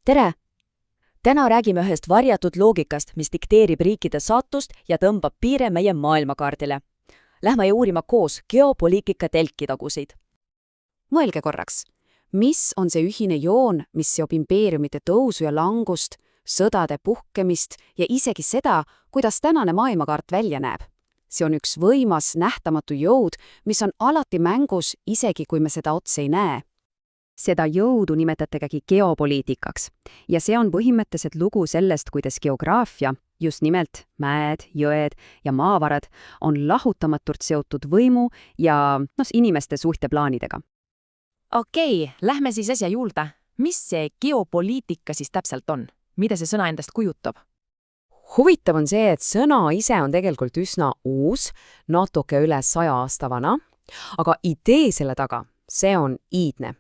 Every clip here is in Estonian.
tere! Täna räägime ühest varjatud loogikast, mis dikteerib riikide saatust ja tõmbab piire meie maailmakaardile. Lähme uurima koos geopoliitika telkitagusid. Mõelge korraks, mis on see ühine joon, mis seob impeeriumite tõusu ja langust, sõdade puhkemist ja isegi seda, kuidas tänane maailmakaart välja näeb? See on üks võimas, nähtamatu jõud, mis on alati mängus, isegi kui me seda otse ei näe. Seda jõudu nimetategagi geopoliitikaks ja see on põhimõtteliselt lugu sellest, kuidas geograafia, just nimelt mäed, jõed ja maavarad, on lahutamatult seotud võimu ja inimeste suhteplaanidega. Okei, lähme siis asja juurde. Mis see geopoliitika siis täpselt on? Mida see sõna endast kujutab? Huvitav on see, et sõna ise on tegelikult üsna uus, natuke üle 100 aasta vana, aga idee selle taga, see on iidne.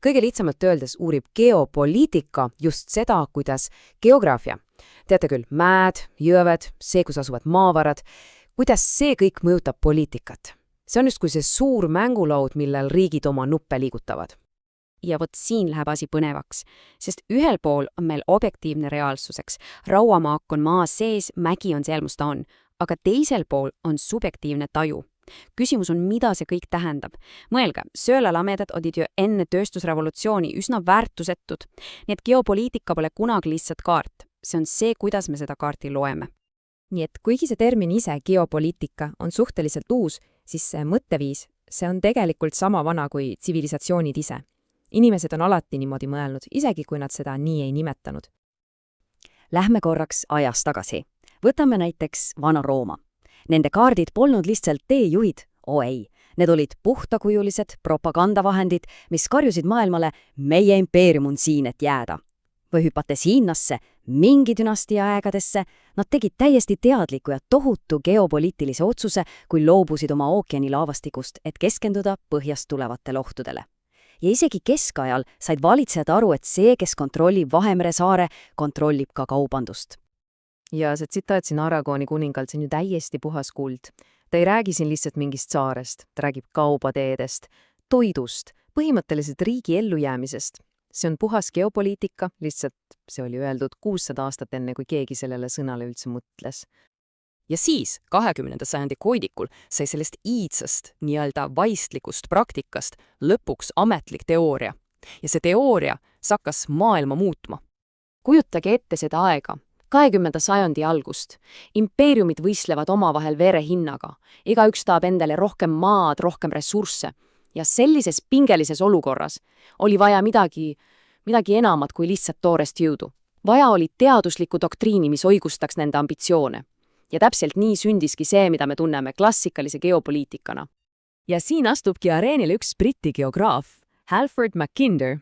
Kõige lihtsamalt öeldes uurib geopoliitika just seda, kuidas geograafia, teate küll, mäed, jõved, see, kus asuvad maavarad, kuidas see kõik mõjutab poliitikat. See on just kui see suur mängulaud, millel riigid oma nuppe liigutavad. Ja vot siin läheb asi põnevaks, sest ühel pool on meil objektiivne reaalsuseks. Rauamaak on maa sees, mägi on seal, kus ta on, aga teisel pool on subjektiivne taju. Küsimus on, mida see kõik tähendab. Mõelge, söölalamedad olid ju enne tööstusrevolutsiooni üsna väärtusetud, nii et geopoliitika pole kunagi lihtsalt kaart. See on see, kuidas me seda kaarti loeme. Nii et kuigi see termin ise, geopoliitika, on suhteliselt uus, siis see mõtteviis, see on tegelikult sama vana kui tsivilisatsioonid ise. Inimesed on alati niimoodi mõelnud, isegi kui nad seda nii ei nimetanud. Lähme korraks ajas tagasi. Võtame näiteks Vana-Rooma. Nende kaardid polnud lihtsalt teejuhid, ei. Need olid puhtakujulised propagandavahendid, mis karjusid maailmale, meie impeerium on siin, et jääda. Või hüpates Hiinasse, mingi dünastia aegadesse, nad tegid täiesti teadliku ja tohutu geopoliitilise otsuse, kui loobusid oma ookeanilaavastikust, et keskenduda põhjast tulevatele ohtudele. Ja isegi keskajal said valitsejad aru, et see, kes kontrollib Vahemere saare, kontrollib ka kaubandust. Ja see tsitaat siin Aragoni kuningalt, see on ju täiesti puhas kuld. Ta ei räägi siin lihtsalt mingist saarest, ta räägib kaubateedest, toidust, põhimõtteliselt riigi ellujäämisest. See on puhas geopoliitika, lihtsalt see oli öeldud 600 aastat enne, kui keegi sellele sõnale üldse mõtles. Ja siis 20. sajandi koidikul sai sellest iidsast, nii-öelda vaistlikust praktikast lõpuks ametlik teooria. Ja see teooria hakkas maailma muutma. Kujutage ette seda aega. 20. sajandi algust. Impeeriumid võistlevad omavahel vere hinnaga. Igaüks tahab endale rohkem maad, rohkem ressursse. Ja sellises pingelises olukorras oli vaja midagi enamat kui lihtsalt toorest jõudu. Vaja oli teaduslikku doktriini, mis õigustaks nende ambitsioone. Ja täpselt nii sündiski see, mida me tunneme klassikalise geopoliitikana. Ja siin astubki areenile üks Briti geograaf, Halford Mackinder.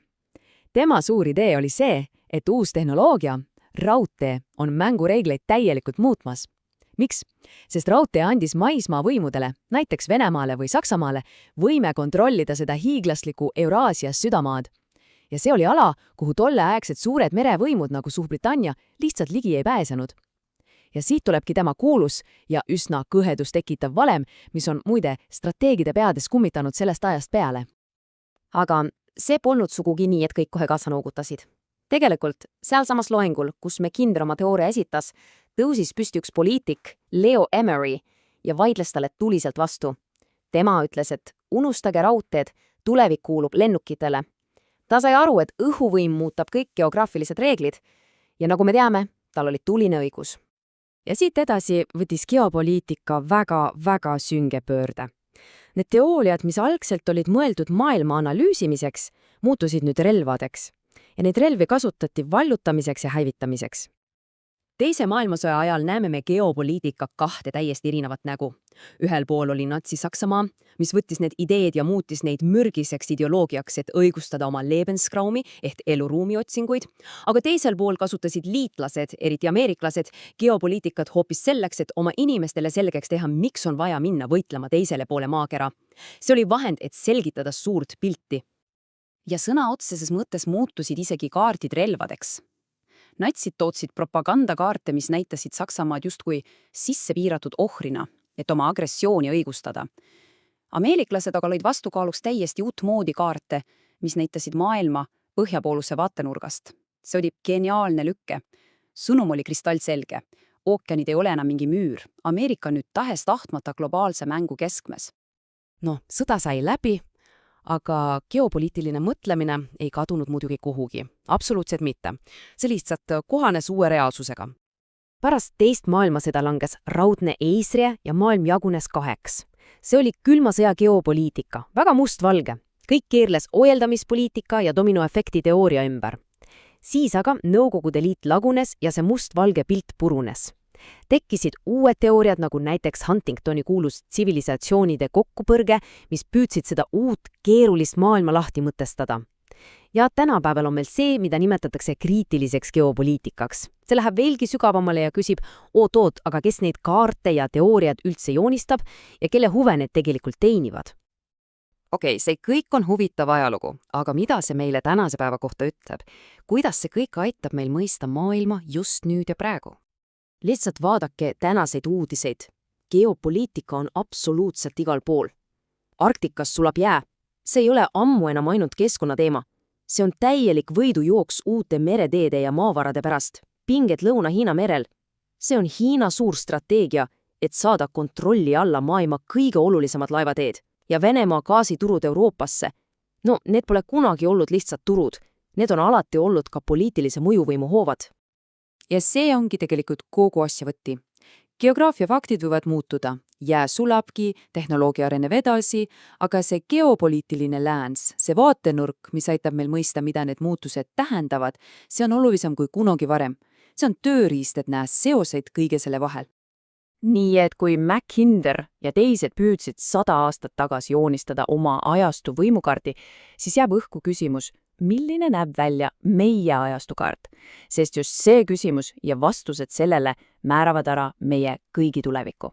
Tema suur idee oli see, et uus tehnoloogia, raudtee, on mängureegleid täielikult muutmas. Miks? Sest raudtee andis maismaa võimudele, näiteks Venemaale või Saksamaale, võime kontrollida seda hiiglaslikku Euraasias südamaad. Ja see oli ala, kuhu tolleaegsed suured merevõimud nagu Suurbritannia lihtsalt ligi ei pääsenud. Ja siit tulebki tema kuulus ja üsna kõhedust tekitav valem, mis on muide strateegide peades kummitanud sellest ajast peale. Aga see polnud sugugi nii, et kõik kohe kaasa noogutasid. Tegelikult sealsamas loengul, kus Mackinder oma teooria esitas, tõusis püsti üks poliitik, Leo Emery, ja vaidles talle tuliselt vastu. Tema ütles, et unustage raudteed, tulevik kuulub lennukitele. Ta sai aru, et õhuvõim muutab kõik geograafilised reeglid ja nagu me teame, tal oli tuline õigus. Ja siit edasi võttis geopoliitika väga sünge pöörde. Need teooriad, mis algselt olid mõeldud maailma analüüsimiseks, muutusid nüüd relvadeks. Ja neid relvi kasutati vallutamiseks ja hävitamiseks. Teise maailmasõja ajal näeme me geopoliitika kahte täiesti erinevat nägu. Ühel pool oli Natsi-Saksamaa, mis võttis need ideed ja muutis neid mürgiseks ideoloogiaks, et õigustada oma Lebensraumi ehk eluruumi otsinguid, aga teisel pool kasutasid liitlased, eriti ameeriklased, geopoliitikat hoopis selleks, et oma inimestele selgeks teha, miks on vaja minna võitlema teisele poole maakera. See oli vahend, et selgitada suurt pilti. Ja sõna otseses mõttes muutusid isegi kaardid relvadeks. Natsid tootsid propagandakaarte, mis näitasid Saksamaad justkui sisse piiratud ohrina, et oma agressiooni õigustada. Ameeriklased aga lõid vastukaaluks täiesti uut moodi kaarte, mis näitasid maailma põhjapooluse vaatenurgast. See oli geniaalne lükke. Sõnum oli kristallselge. Ookeanid ei ole enam mingi müür. Ameerika nüüd tahes-tahtmata globaalse mängu keskmes. Noh, sõda sai läbi, aga geopoliitiline mõtlemine ei kadunud muidugi kuhugi. Absoluutselt mitte. See lihtsalt kohanes uue reaalsusega. Pärast teist maailmasõda langes raudne eisrje ja maailm jagunes 2. See oli külma sõja geopoliitika, väga mustvalge. Kõik keerles ojeldamispoliitika ja dominoefekti teooria ümber. Siis aga Nõukogude Liit lagunes ja see mustvalge pilt purunes. Tekkisid uued teooriad, nagu näiteks Huntingtoni kuulus tsivilisatsioonide kokkupõrge, mis püüdsid seda uut keerulist maailma lahti mõtestada. Ja tänapäeval on meil see, mida nimetatakse kriitiliseks geopoliitikaks. See läheb veelgi sügavamale ja küsib, oot, aga kes neid kaarte ja teooriad üldse joonistab ja kelle huve need tegelikult teenivad? Okei, see kõik on huvitav ajalugu, aga mida see meile tänase päeva kohta ütleb? Kuidas see kõik aitab meil mõista maailma just nüüd ja praegu? Lihtsalt vaadake tänaseid uudiseid. Geopoliitika on absoluutselt igal pool. Arktikas sulab jää. See ei ole ammu enam ainult keskkonnateema. See on täielik võidujooks uute mereteede ja maavarade pärast. Pinged Lõuna-Hiina merel. See on Hiina suur strateegia, et saada kontrolli alla maailma kõige olulisemad laevateed ja Venemaa gaasiturud Euroopasse. No, need pole kunagi olnud lihtsalt turud. Need on alati olnud ka poliitilise mõjuvõimu hoovad. Ja see ongi tegelikult kogu asja võtti. Geograafia faktid võivad muutuda, jää sulabki, tehnoloogia areneb edasi, aga see geopoliitiline lääns, see vaatenurk, mis aitab meil mõista, mida need muutused tähendavad, see on olulisem kui kunagi varem. See on tööriist, et näha seoseid kõige selle vahel. Nii et kui Mackinder ja teised püüdsid 100 aastat tagasi joonistada oma ajastu võimukaardi, siis jääb õhku küsimus, milline näeb välja meie ajastukaart, sest just see küsimus ja vastused sellele määravad ära meie kõigi tuleviku.